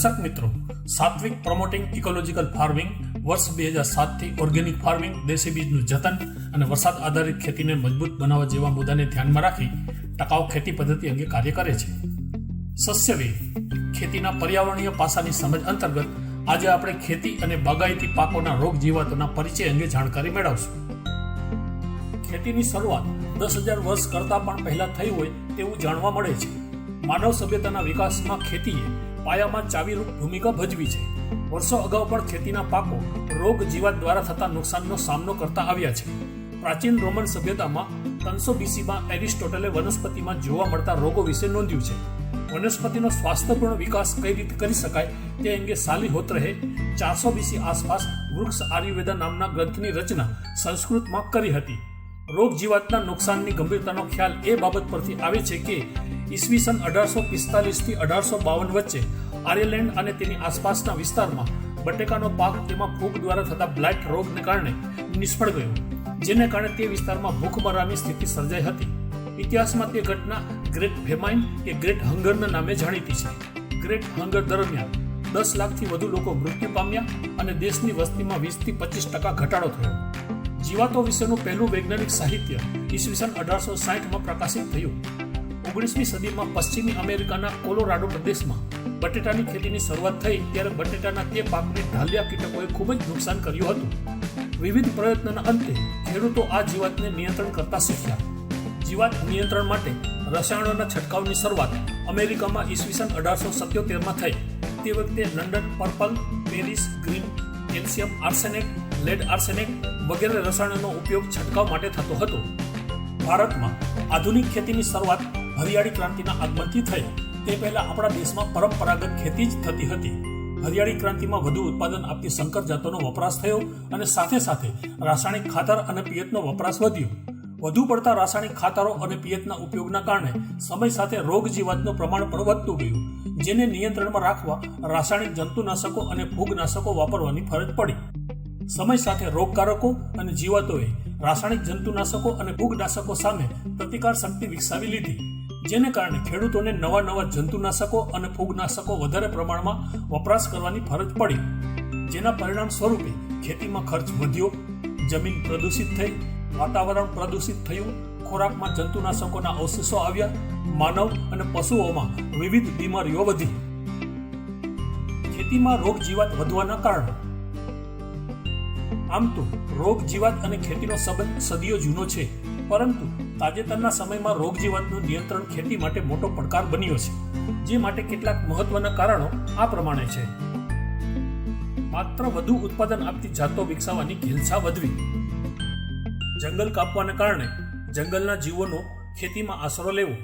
દર્શક મિત્રો, સાત્વિક promoting ecological farming વર્ષ 2007થી ઓર્ગેનિક ફાર્મિંગ, દેશી બીજનું જતન અને વરસાદ આધારિત ખેતીને મજબૂત બનાવવા જેવા મુદ્દાને ધ્યાનમાં રાખી ટકાઉ ખેતી પદ્ધતિ અંગે કાર્ય કરે છે. સસ્યવેદ ખેતીના પર્યાવરણીય પાસાની સમજ અંતર્ગત આજે આપણે ખેતી અને બાગાયતી પાકોના રોગ જીવાતોના પરિચય અંગે જાણકારી મેળવશું. ખેતીની શરૂઆત 10,000 વર્ષ કરતાં પણ પહેલા થઈ હોય તેવું જાણવા મળે છે. માનવ સભ્યતાના વિકાસમાં ખેતીએ પાયામાં ચાવીરૂપ ભૂમિકા ભજવી છે. વર્ષો અગાઉ પણ ખેતીના પાકો રોગ જીવાત દ્વારા થતા નુકસાનનો સામનો કરતા આવ્યા છે. પ્રાચીન રોમન સભ્યતામાં 300 BCમાં એરિસ્ટોટલે વનસ્પતિમાં જોવા મળતા રોગો વિશે નોંધ્યું છે. વનસ્પતિનો સ્વાસ્થ્યપૂર્ણ વિકાસ કઈ રીતે કરી શકાય તે અંગે સાલિહોત્રએ 400 BC આસપાસ વૃક્ષ આયુર્વેદા નામના ગ્રંથની રચના સંસ્કૃતમાં કરી હતી. રોગ જીવાતના નુકસાનની ગંભીરતાનો ખ્યાલ એ બાબત પરથી આવે છે કે ઈસવીસન 1845 થી 1852 વચ્ચે આયર્લેન્ડ અને તેની આસપાસના વિસ્તારમાં બટેકાનો પાક તેમાં ફૂગ દ્વારા થતા બ્લાઇટ રોગને કારણે નિષ્ફળ ગયો, જેને કારણે તે વિસ્તારમાં ભૂખમરાની સ્થિતિ સર્જાઈ હતી. ઇતિહાસમાં તે ઘટના ગ્રેટ ફેમાઇન કે ગ્રેટ હંગરના નામે જાણીતી છે. ગ્રેટ હંગર દરમિયાન 10 લાખથી વધુ લોકો મૃત્યુ પામ્યા અને દેશની વસ્તીમાં 20 થી 25% ઘટાડો થયો. જીવાતો વિશેનું પહેલું વૈજ્ઞાનિક સાહિત્ય ઈસવીસન 1860માં પ્રકાશિત થયું. 19મી સદીમાં પશ્ચિમી અમેરિકાના કોલોરાડો પ્રદેશમાં બટેટાની ખેતીની શરૂઆત થઈ ત્યારે બટેટાના તે પાકને ઢાલિયા કીટકોએ ખૂબ જ નુકસાન કર્યું હતું. વિવિધ પ્રયત્નોના અંતે ખેડૂતો આ જીવાતને નિયંત્રણ કરતા શીખ્યા. જીવાત નિયંત્રણ માટે રસાયણોના છંટકાવની શરૂઆત અમેરિકામાં ઈસવીસન 1877માં થઈ. તે વખતે London purple, Paris green, calcium arsenate, lead arsenate વગેરે રસાયણોનો ઉપયોગ છંટકાવ માટે થતો હતો. ભારતમાં આધુનિક ખેતીની શરૂઆત હરિયાળી ક્રાંતિના આગમનથી થઈ. તે પહેલા આપણા દેશમાં પરંપરાગત ખેતી જ થતી હતી. હરિયાળી ક્રાંતિમાં વધુ ઉત્પાદન આપતી સંકર જાતોનો વપરાશ થયો અને સાથે સાથે રાસાયણિક ખાતર અને પિયતનો વપરાશ વધ્યો. વધુ પડતા રાસાયણિક ખાતરો અને પિયતના ઉપયોગના કારણે સમય સાથે રોગ જીવાતનું પ્રમાણ પણ વધતું ગયું, જેને નિયંત્રણમાં રાખવા રાસાયણિક જંતુનાશકો અને ફૂગનાશકો વાપરવાની ફરજ પડી. સમય સાથે રોગકારકો અને જીવાતોએ રાસાયણિક જંતુનાશકો અને ફૂગનાશકો સામે પ્રતિકાર શક્તિ વિકસાવી લીધી, જેને કારણે ખેડૂતોને નવા જંતુનાશકો અને ફૂગનાશકો વધારે પ્રમાણમાં વપરાશ કરવાની ફરજ પડી. જેના પરિણામ સ્વરૂપે ખેતીમાં ખર્ચ વધ્યો, જમીન પ્રદૂષિત થઈ, વાતાવરણ પ્રદૂષિત થયું, ખોરાકમાં જંતુનાશકોના અવશેષો આવ્યા, માનવ અને પશુઓમાં વિવિધ બીમારીઓ વધી. ખેતીમાં રોગ જીવાત વધવાના કારણો. આમ તો રોગ જીવાત અને ખેતીનો સંબંધ સદીઓ જૂનો છે, પરંતુ તાજેતરના સમયમાં રોગ જીવાતનું નિયંત્રણ ખેતી માટે મોટો પડકાર બન્યો છે. જે માટે કેટલાક મહત્વના કારણો આ પ્રમાણે છે. માત્ર વધુ ઉત્પાદન આપતી જાતો વિકસાવવાની ઘેલછા વધવી. જંગલ કાપવાને કારણે જંગલના જીવોનો ખેતીમાં આશરો લેવો.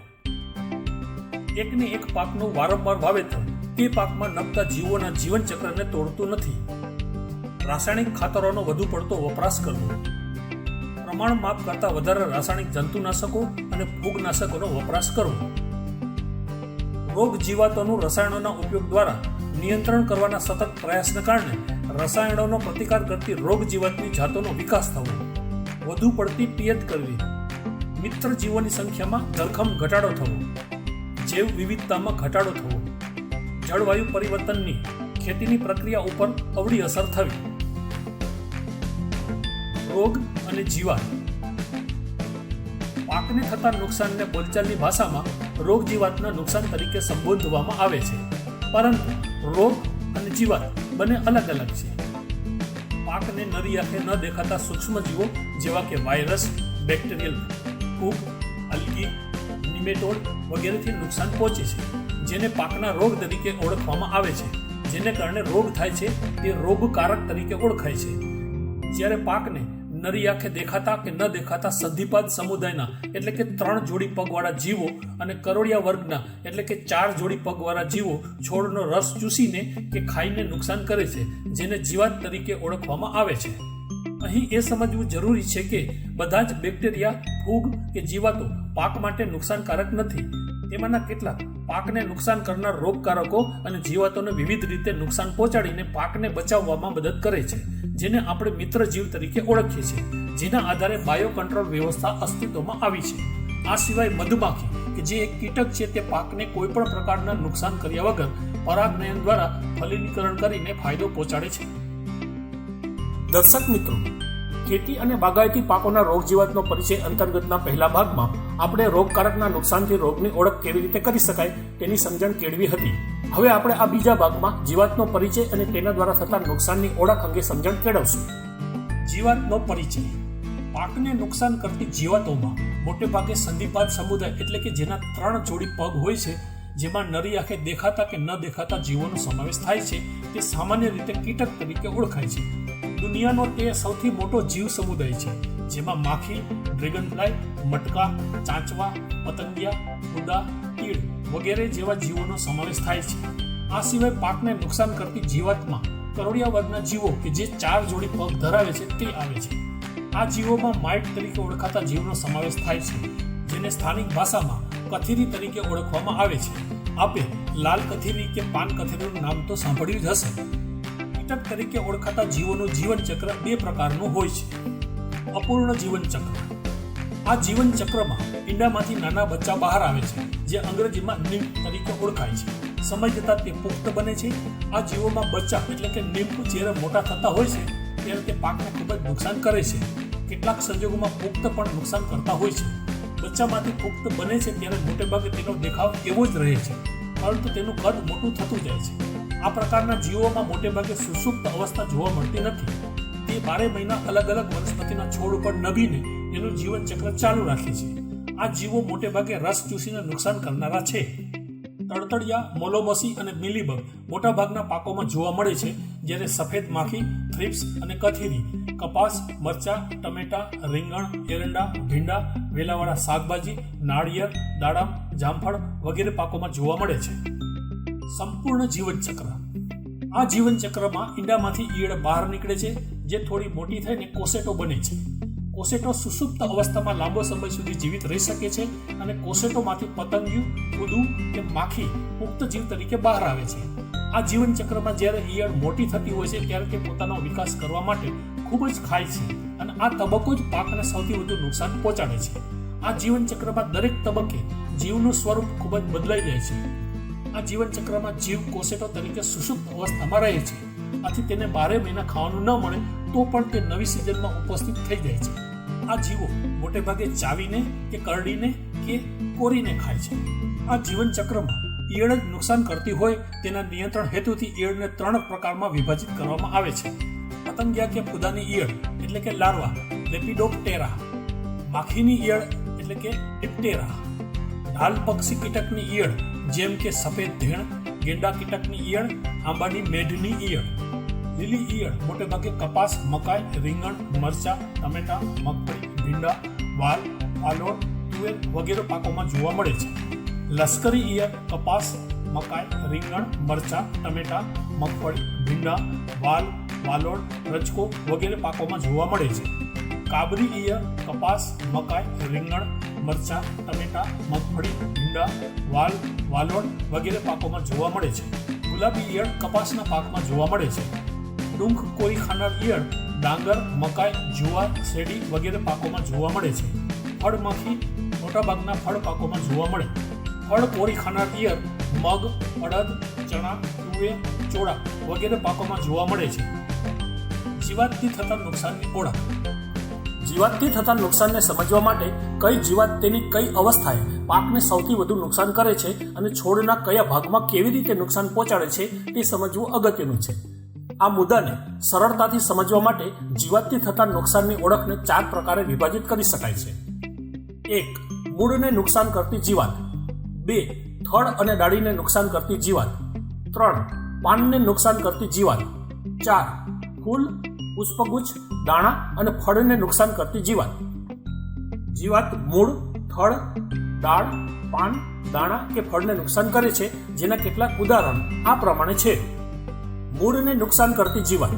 એકને એક પાકનું વારંવાર વાવેતર તે પાકમાં નમતા જીવોના જીવનચક્રને તોડતું નથી. રાસાયણિક ખાતરોનો વધુ પડતો વપરાશ કરવો. પ્રમાણ માપ કરતાં વધારે રાસાયણિક જંતુનાશકો અને ફૂગનાશકોનો વપરાશ કરવો. રોગ જીવાતોનું રસાયણોના ઉપયોગ દ્વારા નિયંત્રણ કરવાના સતત પ્રયાસને કારણે રસાયણોનો પ્રતિકાર કરતી રોગ જીવાતની જાતોનો વિકાસ થવો. વધુ પડતી પિયત કરવી. મિત્ર જીવોની સંખ્યામાં ધરખમ ઘટાડો થવો. જૈવ વિવિધતામાં ઘટાડો થવો. જળવાયુ પરિવર્તનની ખેતીની પ્રક્રિયા ઉપર અવળી અસર થવી. રોગ અને જીવાત. પાકને થતા નુકસાનને બોલચાલની ભાષામાં રોગ જીવાતના નુકસાન તરીકે સંબોધવામાં આવે છે, પરંતુ રોગ અને જીવાત બંને અલગ અલગ છે. પાકને નરી આંખે ન દેખાતા સૂક્ષ્મજીવો જેવા કે વાયરસ, બેક્ટેરિયલ ફૂગ, અલ્ગી, નિમેટોડ વગેરેથી નુકસાન પહોંચે છે, જેને પાકના રોગ તરીકે ઓળખવામાં આવે છે. જેને કારણે રોગ થાય છે તે રોગકારક તરીકે ઓળખાય છે. જ્યારે પાકને નરી આંખે દેખાતા કે ન દેખાતા સંધિપાદ સમુદાયના એટલે કે 3 જોડી પગવાળા જીવો અને કરોળિયા વર્ગના એટલે કે 4 જોડી પગવાળા જીવો છોડનો રસ ચૂસીને કે ખાઈને નુકસાન કરે છે, જેને જીવાત તરીકે ઓળખવામાં આવે છે. અહીં એ સમજવું જરૂરી છે કે બધા જ બેક્ટેરિયા, ફૂગ કે જીવાતો પાક માટે નુકસાનકારક નથી. તેમાંના કેટલાક પાકને નુકસાન કરનાર રોગકારકો અને જીવાતોને વિવિધ રીતે નુકસાન પહોંચાડીને પાકને બચાવવામાં મદદ કરે છે, જેને આપણે મિત્ર જીવ તરીકે ઓળખીએ છીએ, જેના આધારે બાયો કંટ્રોલ વ્યવસ્થા અસ્તિત્વમાં આવી છે. આ સિવાય મધમાખી કે જે એક કીટક છે તે પાકને કોઈ પણ પ્રકારના નુકસાન કર્યા વગર પરાગનયન દ્વારા ફલિનીકરણ કરીને ફાયદો પહોંચાડે છે. દર્શક મિત્રો, ખેતી અને બાગાયતી પાકોના રોગ જીવાતનો પરિચય અંતર્ગતના પહેલા ભાગમાં આપણે રોગકારકના નુકસાનથી રોગની ઓળખ કેવી રીતે કરી શકાય તેની સમજણ કેળવી હતી. હવે આપણે આ બીજા ભાગમાં જીવાતનો પરિચય અને તેના દ્વારા થતા નુકસાનની ઓળખ અંગે સમજણ કેળવશું. જીવાતનો પરિચય. પાકને નુકસાન કરતી જીવાતોમાં મોટે ભાગે સંધિપાત સમુદાય એટલે કે જેના 3 જોડી પગ હોય છે, જેમાં નરી આંખે દેખાતા કે ન દેખાતા જીવોનો સમાવેશ થાય છે, તે સામાન્ય રીતે કીટક તરીકે ઓળખાય છે. દુનિયાનો તે સૌથી મોટો જીવ સમુદાય છે, જેમાં માખી, ડ્રેગનફ્લાય, મટકા, ચાંચવા, પતંગિયા, ફૂદા, તીડ વગેરે જેવા જીવોનો સમાવેશ થાય છે. આ સિવાય પાકને નુકસાન કરતી જીવાતમાં કરોડિયા વર્ગના જીવો કે જે 4 જોડી પગ ધરાવે છે તે આવે છે. આ જીવોમાં માઇટ તરીકે ઓળખાતા જીવનો સમાવેશ થાય છે, જેને સ્થાનિક ભાષામાં કથીરી તરીકે ઓળખવામાં આવે છે. આપે લાલ કથીરી કે પાન કથીરીનું નામ તો સાંભળ્યું જ હશે. કીટક તરીકે ઓળખાતા જીવોનું જીવન ચક્ર 2 પ્રકારનું હોય છે. અપૂર્ણ જીવન ચક્ર. આ જીવન ચક્રમાં ઈંડામાંથી નાના બચ્ચા બહાર આવે છે, જે અંગ્રેજીમાં નિમ્ફ તરીકે ઓળખાય છે. સમય જતાં તે પુખ્ત બને છે. આ જીવોમાં બચ્ચા એટલે કે નિમ્ફ જ્યારે મોટા થતા હોય છે ત્યારે તે પાકને ખૂબ જ નુકસાન કરે છે. કેટલાક સંજોગોમાં પુખ્ત પણ નુકસાન કરતા હોય છે. બચ્ચામાંથી પુખ્ત બને છે ત્યારે મોટે ભાગે તેનો દેખાવ એવો જ રહે છે, પરંતુ તેનું કદ મોટું થતું જાય છે. આ પ્રકારના જીવોમાં મોટે ભાગે સુષુપ્ત અવસ્થા જોવા મળતી નથી. તે 12 મહિના અલગ અલગ વનસ્પતિના છોડ ઉપર નભીને તેનું જીવન ચક્ર ચાલુ રાખે છે. આ જીવો મોટે ભાગે રસ ચૂસીને નુકસાન કરનારા છે. તડતડિયા, મોલોમસી અને મિલીબગ મોટાભાગના પાકોમાં જોવા મળે છે, જ્યારે સફેદ માખી, થ્રિપ્સ અને કથીરી કપાસ, મરચા, ટમેટા, રીંગણ, એરંડા, ભીંડા, વેલાવાળા શાકભાજી, નાળિયેર, દાડમ, જામફળ વગેરે પાકોમાં જોવા મળે છે. સંપૂર્ણ જીવન ચક્ર. આ જીવન ચક્રમાં ઈંડામાંથી ઈયળ બહાર નીકળે છે, જે થોડી મોટી થઈને કોસેટો બને છે. કોસેટો સુષુપ્ત અવસ્થામાં લાંબો સમય સુધી જીવિત રહી શકે છે અને કોસેટોમાંથી પતંગિયું, ફૂદું કે માખી પુખ્ત જીવ તરીકે બહાર આવે છે. આ જીવન ચક્રમાં જ્યારે ઈયળ મોટી થતી હોય છે ત્યારે તે પોતાનો વિકાસ કરવા માટે ખૂબ જ ખાય છે અને આ તબક્કો જ પાકને સૌથી વધુ નુકસાન પહોંચાડે છે. આ જીવન ચક્રમાં દરેક તબક્કે જીવનું સ્વરૂપ ખૂબ જ બદલાઈ જાય છે. આ જીવન ચક્રમાં જીવ કોસેટો તરીકે સુષુપ્ત અવસ્થામાં રહે છે. આથી તેને 12 મહિના ખાવાનું ન મળે તો પણ તે નવી સિઝનમાં ઉપસ્થિત થઈ જાય છે. આ જીવો મોટે ભાગે ચાવીને કે કરડીને કે કોરીને ખાય છે. આ જીવન ચક્રમાં ઈયળ જ નુકસાન કરતી હોય તેના નિયંત્રણ હેતુથી ઈયળને 3 પ્રકારમાં વિભાજિત કરવામાં આવે છે. પતંગિયા કે ફૂદાની ઈયળ એટલે કે લાર્વા, લેપિડોપ્ટેરા. માખીની ઈયળ એટલે કે ડિપ્ટેરા. ઢાલ પક્ષી કીટકની ઈયળ જેમ કે સફેદ ધેણ, ગેંડા કીટકની ઈયળ, આંબાની મેઢની ઈયળ. લીલી ઈયળ મોટે ભાગે કપાસ, મકાઈ, રીંગણ, મરચા, ટમેટા, મગફળી, ભીંડા, વાલ, વાલોળ, તુવેર વગેરે પાકોમાં જોવા મળે છે. લશ્કરી ઈયળ કપાસ, મકાઈ, રીંગણ, મરચા, ટમેટા, મગફળી, ભીંડા, વાલ, વાલોળ, રજકો વગેરે પાકોમાં જોવા મળે છે. કાબરી ઈયળ કપાસ, મકાઈ, રીંગણ, મરચા, ટમેટા, મગફળી, ભીંડા, વાલ, વાલોળ વગેરે પાકોમાં જોવા મળે છે. ગુલાબી ઈયળ કપાસના પાકમાં જોવા મળે છે. ડુંખ કોરી ખાનાર ઈયળ ડાંગર, મકાઈ, જુવાર, શેરડી વગેરે પાકોમાં જોવા મળે છે. ફળમાખી મોટાભાગના ફળ પાકોમાં જોવા મળે. ફળ કોરી ખાનાર ઈયળ મગ, અડદ, ચણા, તુવેર, ચોળા વગેરે પાકોમાં જોવા મળે છે. જીવાતથી થતા નુકસાનની ઓળખ. જીવાતથી થતા નુકસાનને સમજવા માટે કઈ જીવાત તેની કઈ અવસ્થાએ પાકને સૌથી વધુ નુકસાન કરે છે અને છોડના કયા ભાગમાં કેવી રીતે નુકસાન પહોંચાડે છે તે સમજવું અગત્યનું છે. આ મુદ્દાને સરળતાથી સમજવા માટે જીવાતથી થતા નુકસાનની ઓળખને 4 પ્રકારે વિભાજિત કરી શકાય છે. 1. મૂળને નુકસાન કરતી જીવાત. 2. થડ અને ડાળીને નુકસાન કરતી જીવાત. 3. પાનને નુકસાન કરતી જીવાત. 4. ફૂલ, પુષ્પગુચ્છ, દાણા અને ફળને નુકસાન કરતી જીવાત. જીવાત મૂળ, થડ, દાળ, પાન, દાણા કે ફળને નુકસાન કરે છે, જેના કેટલાક ઉદાહરણ આ પ્રમાણે છે. મૂળને નુકસાન કરતી જીવાત.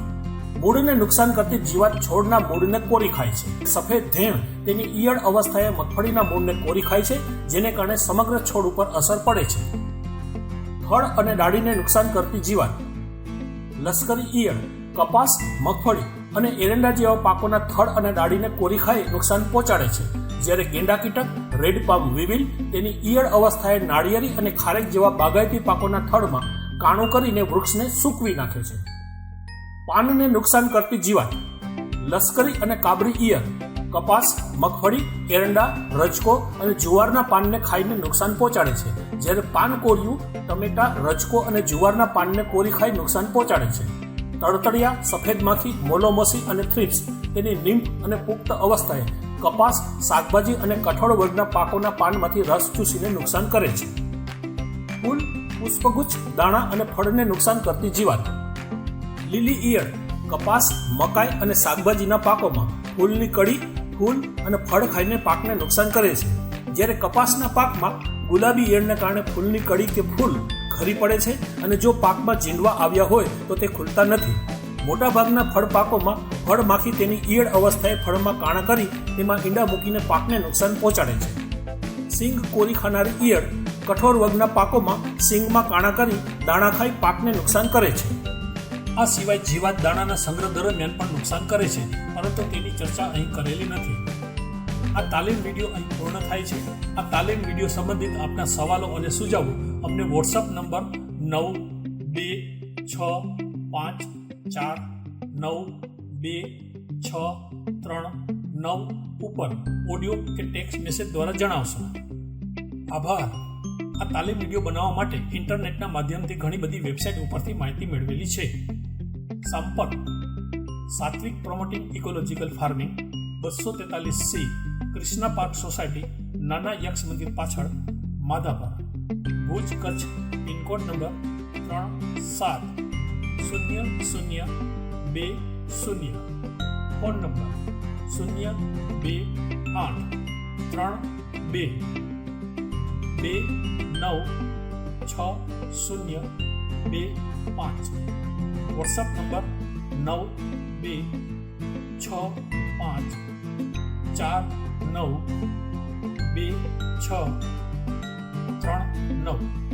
મૂળને નુકસાન કરતી જીવાત છોડના મૂળને કોરી ખાય છે. સફેદ ધેણ તેની ઈયળ અવસ્થાએ મગફળીના મૂળને કોરી ખાય છે, જેને કારણે સમગ્ર છોડ ઉપર અસર પડે છે. થડ અને ડાળીને નુકસાન કરતી જીવાત. લશ્કરી ઈયળ કપાસ, મગફળી અને એરંડા જેવા પાકોના થડ અને ડાળીને કોરી ખાઈ નુકસાન પહોંચાડે છે. જ્યારે ગેંડા કીટક રેડ પામ વિવિલ તેની ઈયળ અવસ્થાએ નાળિયેરી અને ખારેક જેવા બાગાયતી પાકોના થડમાં કાણું કરીને વૃક્ષને સૂકવી નાખે છે. પાનને નુકસાન કરતી જીવાત: લશ્કરી અને કાબરી ઈયળ કપાસ, મગફળી, એરંડા, રજકો અને જુવારના પાનને ખાઈને નુકસાન પહોંચાડે છે, જ્યારે પાનકોળિયું ટમેટા, રજકો અને જુવારના પાનને કોરી ખાઈ નુકસાન પહોંચાડે છે. તડતડિયા, સફેદ માખી, મોલોમસી અને થ્રિપ્સ તેની નિમ્ફ અને પુખ્ત અવસ્થાએ કપાસ, શાકભાજી અને કઠોળ વર્ગના પાકોના પાનમાંથી રસ ચૂસીને નુકસાન કરે છે. ફૂલ, પુષ્પગુચ્છ, દાણા અને ફળને નુકસાન કરતી જીવાત: લીલી ઈયળ કપાસ, મકાઈ અને શાકભાજીના પાકોમાં ફૂલની કળી, ફૂલ અને ફળ ખાઈને પાકને નુકસાન કરે છે, જ્યારે કપાસના પાકમાં ગુલાબી ઈયળને કારણે ફૂલની કળી કે ફૂલ ખરી પડે છે અને જો પાકમાં જીંડવા આવ્યા હોય તો તે ખુલતા નથી. મોટાભાગના ફળ પાકોમાં ફળ માખી તેની ઈયળ અવસ્થાએ ફળમાં કાણા કરી તેમાં ઈંડા મૂકીને પાકને નુકસાન પહોંચાડે છે. સિંગ કોરી ખાનારી ઈયળ કઠોર વર્ગના પાકોમાં સિંગમાં કાણા કરી દાણા ખાઈ પાકને નુકસાન કરે છે. આ સિવાય જીવાત દાણાના સંગ્રહ દરમિયાન પણ નુકસાન કરે છે, પરંતુ તેની ચર્ચા અહીં કરેલી નથી. આ તાલીમ વિડીયો અહીં પૂર્ણ થાય છે. આ તાલીમ વિડીયો સંબંધિત આપના સવાલો અને સુઝાવો અમને વોટ્સઅપ નંબર 9265492639 ઉપર ઓડિયો કે ટેક્સ્ટ મેસેજ દ્વારા જણાવશો. આભાર. આ તાલીમ વિડીયો બનાવવા માટે ઇન્ટરનેટના માધ્યમથી ઘણી બધી વેબસાઇટ ઉપરથી માહિતી મેળવેલી છે. સંપર્ક: Satvik promoting ecological farming, 243C, Krishna park society, નાના યક્ષ મંદિર પાછળ, Madhapar, Bhuj, Kutch. Pincode number 370020. Phone number 02832296025. WhatsApp number 9265492639.